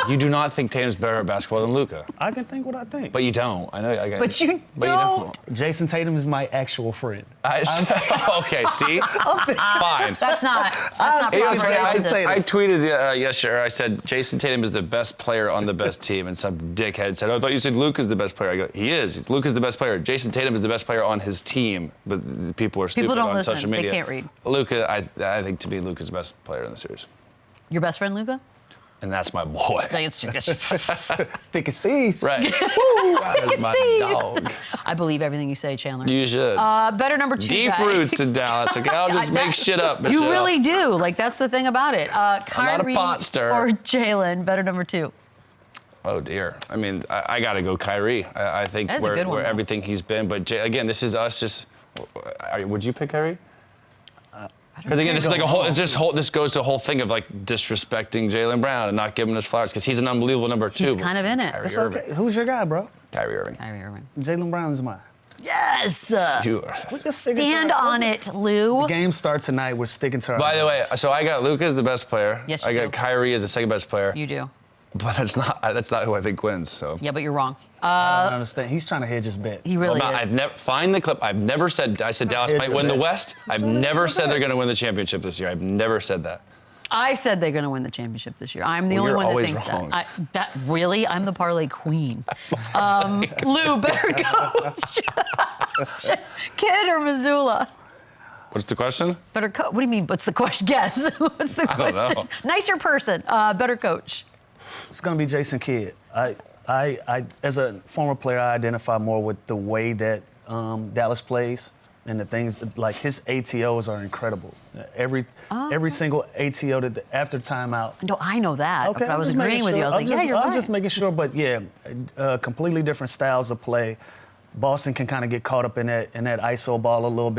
You do not think Tatum's better at basketball than Luka. I can think what I think. But you don't. I know. But you don't. Jason Tatum is my actual friend. Okay, see? Fine. That's not I tweeted yesterday, I said, Jason Tatum is the best player on the best team. And some dickhead said, I thought you said Luka's the best player. I go, he is. Luka's the best player. Jason Tatum is the best player on his team. But people are stupid on social media. They can't read. Luka, I think to be Luka's the best player in the series. Your best friend, Luka? And that's my boy. Thick as Steve. Right. That is my dog. I believe everything you say, Chandler. You should. Better number 2 Deep guy. roots in Dallas. Okay, I'll just make shit up, Michelle. You really do. That's the thing about it. Kyrie or Jalen, better number 2. Oh, dear. I mean, I got to go Kyrie. I think where everything he's been. But, again, this is us just... Would you pick Kyrie? Because again, this is like a whole. This goes to a whole thing of disrespecting Jaylen Brown and not giving him his flowers because he's an unbelievable number 2. He's kind of in it. It's okay. Who's your guy, bro? Kyrie Irving. Kyrie Irving. Jaylen Brown's mine. Yes. We're just sticking Stand to on it, Lou. The game starts tonight. We're sticking to our By the way, guns. so I got Luka as the best player. Yes, I you got do. Kyrie as the second best player. You do. But that's not who I think wins. So. Yeah, but you're wrong. I don't understand. He's trying to hedge his bet. He really is. I've never find the clip. I've never said. I said Dallas might win the West. I've never said they're going to win the championship this year. I've never said that. I said they're going to win the championship this year. I'm the only Well, one you're that thinks always wrong. that. Really? I'm the parlay queen. Lou, better coach. Kid or Missoula? What's the question? Better coach. What do you mean? What's the question? Guess. What's the question? don't know. Nicer person. Better coach. It's going to be Jason Kidd. I, as a former player, I identify more with the way that Dallas plays and the things that, like his ATOs are incredible. Every single ATO that after timeout. No, I know that. Okay, I was I'm just agreeing making with you. I was sure. like, yeah, you're I'm right. just making sure, but yeah, completely different styles of play. Boston can kind of get caught up in that ISO ball a little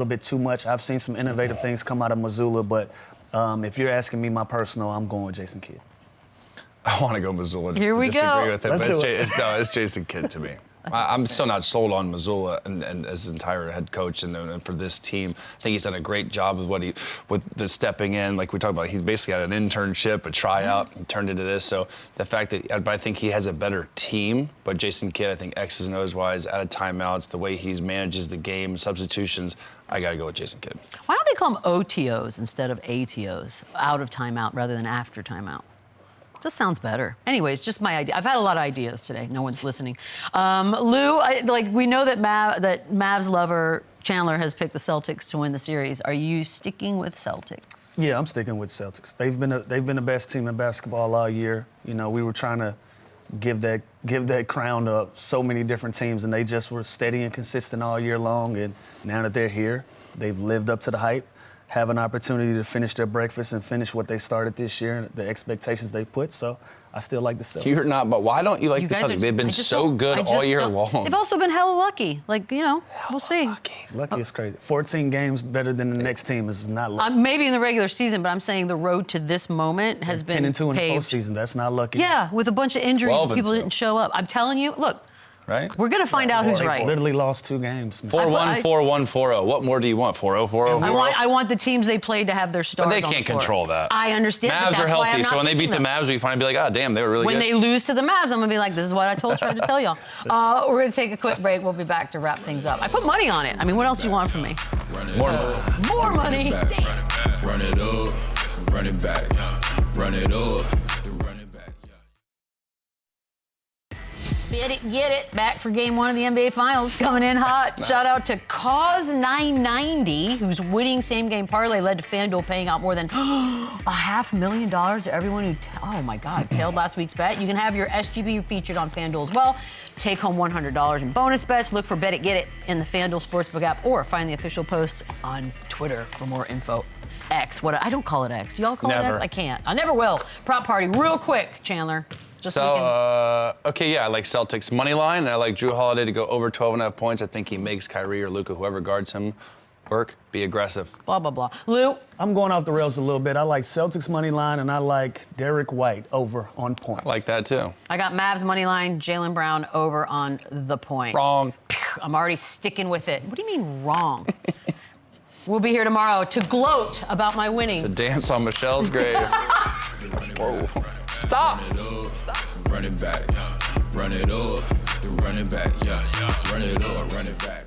bit too much. I've seen some innovative things come out of Missoula, but if you're asking me my personal, I'm going with Jason Kidd. I want to go Missoula. Just Here to we disagree go. with it, Let's but do it's Jason Kidd to me. I'm still not sold on Missoula and as his entire head coach and for this team. I think he's done a great job with the stepping in. Like we talked about, he's basically had an internship, a tryout, and turned into this. So the fact that, but I think he has a better team. But Jason Kidd, I think X's and O's wise, out of timeouts, the way he manages the game, substitutions, I got to go with Jason Kidd. Why don't they call them OTOs instead of ATOs? Out of timeout rather than after timeout. Just sounds better. Anyways, just my idea. I've had a lot of ideas today. No one's listening. Lou, we know that Mavs lover Chandler has picked the Celtics to win the series. Are you sticking with Celtics? Yeah, I'm sticking with Celtics. They've been the best team in basketball all year. You know, we were trying to give that crown to so many different teams, and they just were steady and consistent all year long. And now that they're here, they've lived up to the hype. Have an opportunity to finish their breakfast and finish what they started this year and the expectations they put. So I still like the Celtics. You're not, but why don't you like You the guys are Celtics? They've been I just so don't- good I all just year don't- long. They've also been hella lucky. We'll see. Lucky is crazy. 14 games better than the next team is not lucky. Maybe in the regular season, but I'm saying the road to this moment has been 10-2 in the paved. postseason. That's not lucky. Yeah, with a bunch of injuries, 12-2. people didn't show up. I'm telling you, look, Right? we're gonna find out who's They right. literally lost 2 games. man. 4-1, 4-1, 4-0. What more do you want? 4-0, 4-0, 4-0? I want the teams they played to have their stars But they on can't the floor. control that. I understand. but Mavs that's are why healthy, I'm so not when they beat picking the them. Mavs, we finally be like, oh, damn, they were really When good. they lose to the Mavs, I'm gonna be like, this is what I tried to tell y'all. We're gonna take a quick break. We'll be back to wrap things up. I put money on it. I mean, what else do you want from me? More money. More money. Back, Damn. run it up, run it back, run it up, run it back. Get it. Back for game 1 of the NBA Finals. Coming in hot. Shout out to Cause990, whose winning same-game parlay led to FanDuel paying out more than $500,000 to everyone who, oh my God, tailed last week's bet. You can have your SGB featured on FanDuel as well. Take home $100 in bonus bets. Look for Bet It, Get It in the FanDuel Sportsbook app or find the official posts on Twitter for more info. X. I don't call it X. Do y'all call it Never. X? I can't. I never will. Prop party, real quick, Chandler. Just so we can... Okay, yeah, I like Celtics money line, and I like Drew Holiday to go over 12.5 points. I think he makes Kyrie or Luka, whoever guards him, work. Be aggressive. Blah, blah, blah. Lou? I'm going off the rails a little bit. I like Celtics money line, and I like Derek White over on points. I like that too. I got Mavs money line, Jaylen Brown over on the points. Wrong. I'm already sticking with it. What do you mean wrong? We'll be here tomorrow to gloat about my winning. To dance on Michelle's grave. Whoa. Stop. Run it back, run it up, run it back, run it up, run it back.